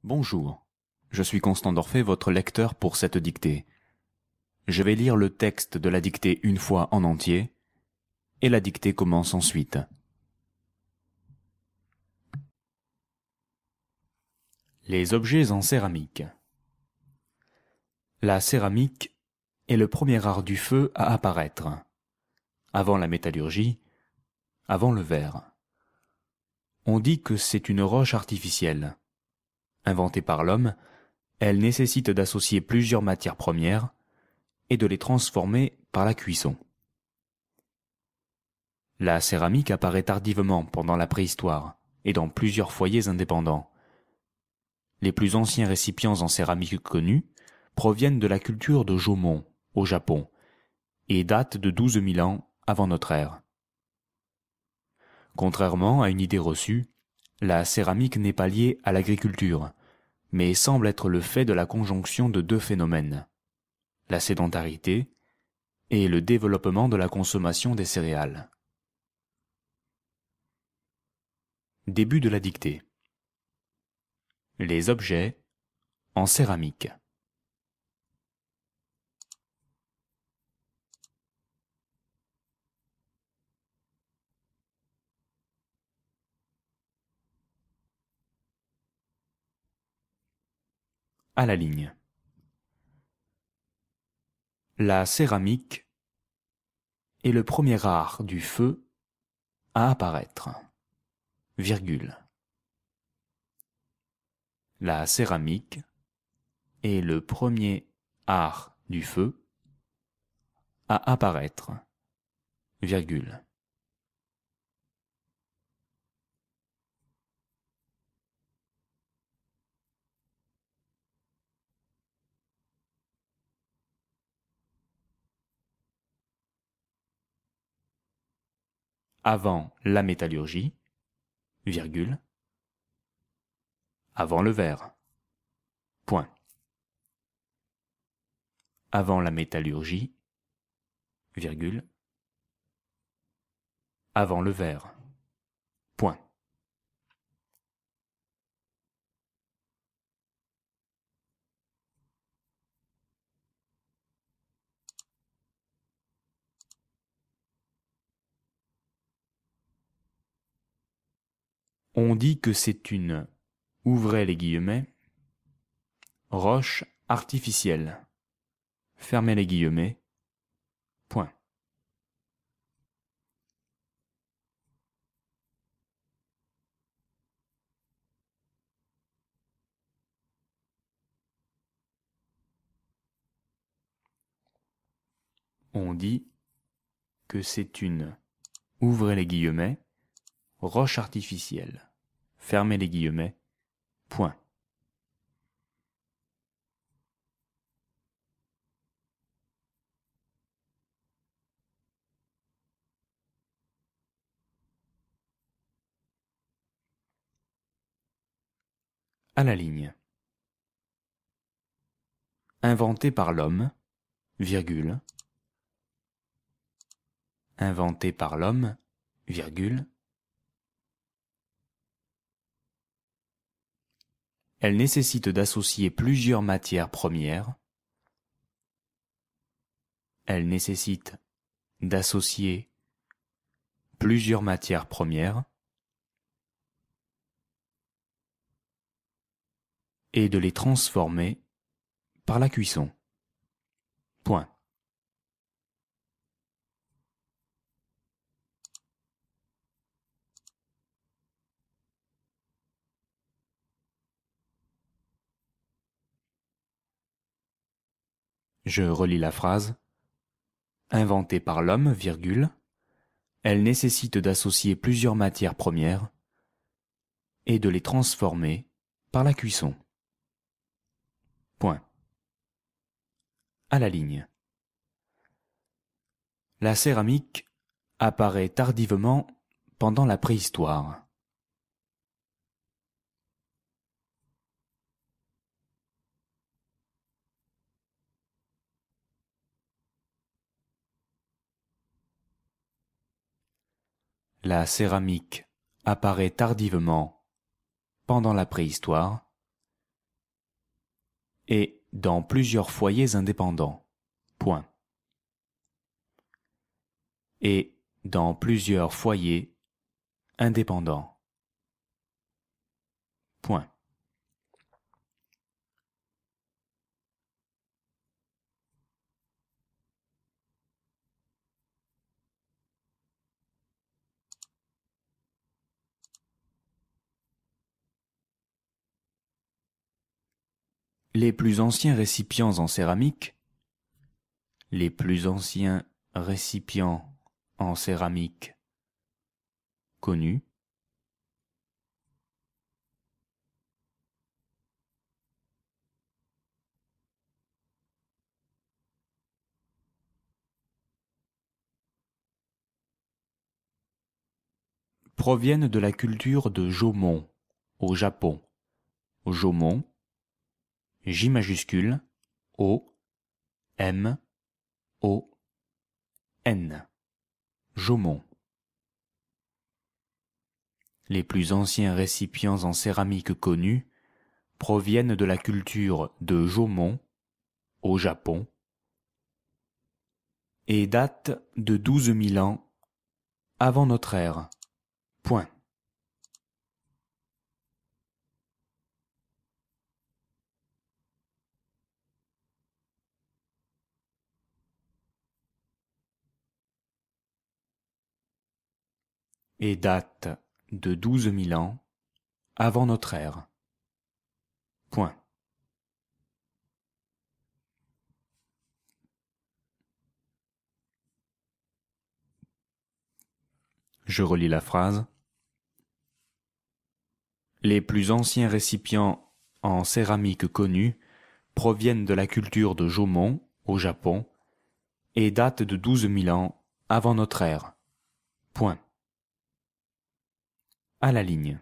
Bonjour, je suis Constant Dorfet, votre lecteur pour cette dictée. Je vais lire le texte de la dictée une fois en entier, et la dictée commence ensuite. Les objets en céramique. La céramique est le premier art du feu à apparaître, avant la métallurgie, avant le verre. On dit que c'est une roche artificielle. Inventée par l'homme, elle nécessite d'associer plusieurs matières premières et de les transformer par la cuisson. La céramique apparaît tardivement pendant la préhistoire et dans plusieurs foyers indépendants. Les plus anciens récipients en céramique connus proviennent de la culture de Jomon, au Japon, et datent de 12 000 ans avant notre ère. Contrairement à une idée reçue, la céramique n'est pas liée à l'agriculture, mais semble être le fait de la conjonction de deux phénomènes, la sédentarité et le développement de la consommation des céréales. Début de la dictée. Les objets en céramique. À la ligne. La céramique est le premier art du feu à apparaître. Virgule. La céramique est le premier art du feu à apparaître. Virgule. Avant la métallurgie, virgule, avant le verre, point. Avant la métallurgie, virgule, avant le verre, point. On dit que c'est une, ouvrez les guillemets, roche artificielle, fermez les guillemets, point. On dit que c'est une, ouvrez les guillemets, roche artificielle, fermez les guillemets, point. À la ligne. Inventé par l'homme, virgule, inventé par l'homme, virgule, elle nécessite d'associer plusieurs matières premières, elle nécessite d'associer plusieurs matières premières et de les transformer par la cuisson. Point. Je relis la phrase. Inventée par l'homme, virgule, elle nécessite d'associer plusieurs matières premières et de les transformer par la cuisson. Point. À la ligne. La céramique apparaît tardivement pendant la préhistoire. La céramique apparaît tardivement pendant la préhistoire. et dans plusieurs foyers indépendants. Point. Et dans plusieurs foyers indépendants. Point. Les plus anciens récipients en céramique, les plus anciens récipients en céramique connus, proviennent de la culture de Jomon, au Japon. Jomon, J majuscule, O, M, O, N. Jomon. Les plus anciens récipients en céramique connus proviennent de la culture de Jomon, au Japon, et datent de 12 000 ans avant notre ère. Point. Et datent de 12 000 ans avant notre ère. Point. Je relis la phrase. Les plus anciens récipients en céramique connus proviennent de la culture de Jomon, au Japon, et datent de 12 000 ans avant notre ère. Point. À la ligne.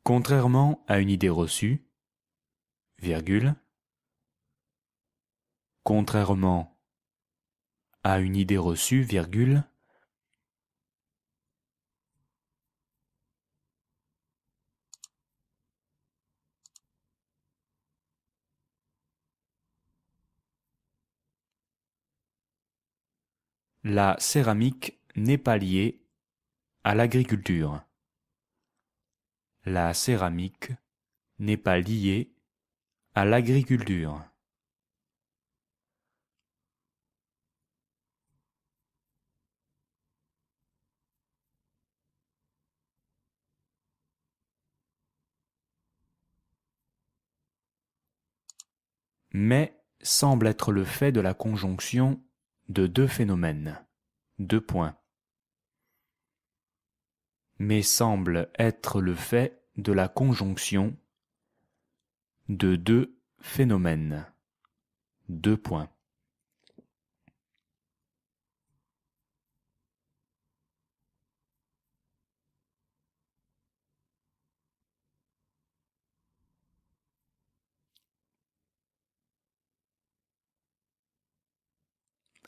Contrairement à une idée reçue, virgule, contrairement à une idée reçue, virgule, la céramique n'est pas liée à l'agriculture. La céramique n'est pas liée à l'agriculture. Mais semble être le fait de la conjonction de deux phénomènes. Deux points. Mais semble être le fait de la conjonction de deux phénomènes. Deux points.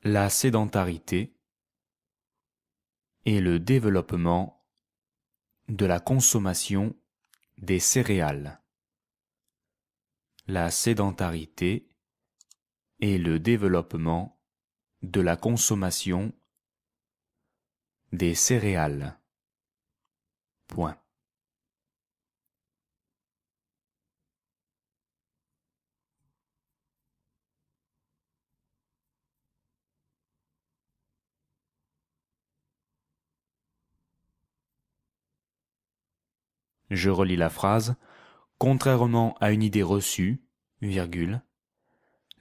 La sédentarité et le développement de la consommation des céréales. La sédentarité et le développement de la consommation des céréales. Point. Je relis la phrase. Contrairement à une idée reçue, virgule,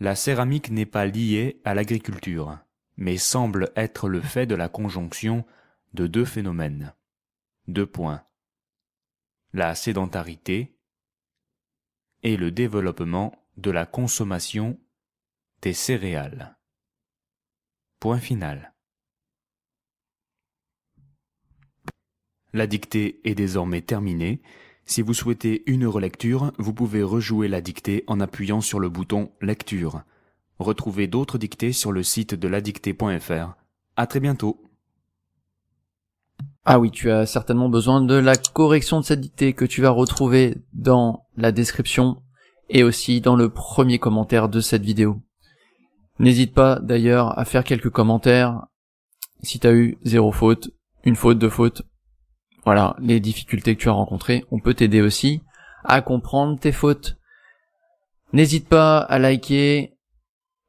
la céramique n'est pas liée à l'agriculture, mais semble être le fait de la conjonction de deux phénomènes. Deux points. La sédentarité et le développement de la consommation des céréales. Point final. La dictée est désormais terminée. Si vous souhaitez une relecture, vous pouvez rejouer la dictée en appuyant sur le bouton Lecture. Retrouvez d'autres dictées sur le site de ladictée.fr. À très bientôt. Ah oui, tu as certainement besoin de la correction de cette dictée que tu vas retrouver dans la description et aussi dans le premier commentaire de cette vidéo. N'hésite pas d'ailleurs à faire quelques commentaires si tu as eu 0 faute, 1 faute, 2 fautes. Voilà, les difficultés que tu as rencontrées, on peut t'aider aussi à comprendre tes fautes. N'hésite pas à liker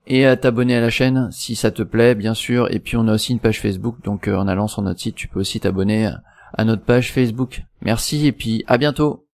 et à t'abonner à la chaîne si ça te plaît, bien sûr. Et puis on a aussi une page Facebook, donc en allant sur notre site, tu peux aussi t'abonner à notre page Facebook. Merci et puis à bientôt.